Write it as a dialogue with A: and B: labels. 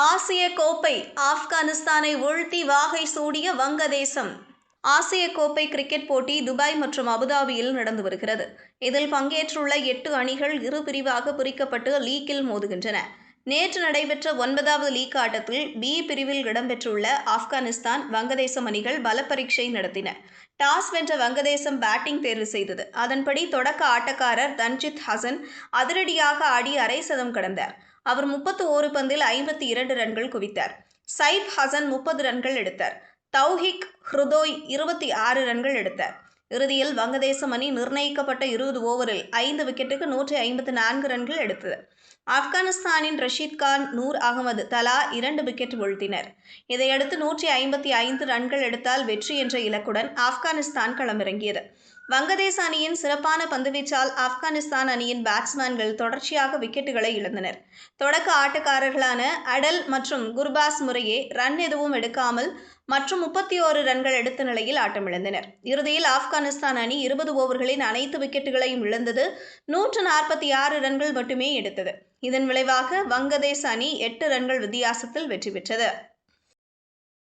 A: ஆசிய கோப்பை ஆப்கானிஸ்தானை வீழ்த்தி வாகை சூடிய வங்கதேசம். ஆசிய கோப்பை கிரிக்கெட் போட்டி துபாய் மற்றும் அபுதாபியில் நடந்து வருகிறது. இதில் பங்கேற்றுள்ள 8 அணிகள் இரு பிரிவாக பிரிக்கப்பட்டு லீக்கில் மோதுகின்றன. நேற்று நடைபெற்ற 9வது லீக் ஆட்டத்தில் பி பிரிவில் இடம்பெற்றுள்ள ஆப்கானிஸ்தான், வங்கதேசம் அணிகள் பலப்பரீட்சை நடத்தின. டாஸ் வென்ற வங்கதேசம் பேட்டிங் தேர்வு செய்தது. அதன்படி தொடக்க ஆட்டக்காரர் தன்ஜித் ஹசன் அதிரடியாக ஆடி அரை சதம் கடந்தார். அவர் 31 பந்தில் 52 ரன்கள் குவித்தார். சைப் ஹசன் 30 ரன்கள் எடுத்தார். தௌஹிக் ஹுர்தோய் 26 ரன்கள் எடுத்தார். இறுதியில் வங்கதேசம் அணி நிர்ணயிக்கப்பட்ட 20 ஓவரில் 5 விக்கெட்டுக்கு 154 ரன்கள் எடுத்தது. ஆப்கானிஸ்தானின் ரஷீத் கான், நூர் அகமது தலா 2 விக்கெட் வீழ்த்தினர். இதையடுத்து 155 ரன்கள் எடுத்தால் வெற்றி என்ற இலக்குடன் ஆப்கானிஸ்தான் களமிறங்கியது. வங்கதேச அணியின் சிறப்பான பந்துவீச்சால் ஆப்கானிஸ்தான் அணியின் பேட்ஸ்மேன்கள் தொடர்ச்சியாக விக்கெட்டுகளை இழந்தனர். தொடக்க ஆட்டக்காரர்களான அடல் மற்றும் குர்பாஸ் முறையே ரன் எதுவும் எடுக்காமல் மற்றும் 31 ரன்கள் எடுத்த நிலையில் ஆட்டமிழந்தனர். இறுதியில் ஆப்கானிஸ்தான் அணி 20 ஓவர்களின் அனைத்து விக்கெட்டுகளையும் இழந்தது. 146 ரன்கள் மட்டுமே எடுத்தது. இதன் விளைவாக வங்கதேச அணி 8 ரன்கள் வித்தியாசத்தில் வெற்றி பெற்றது.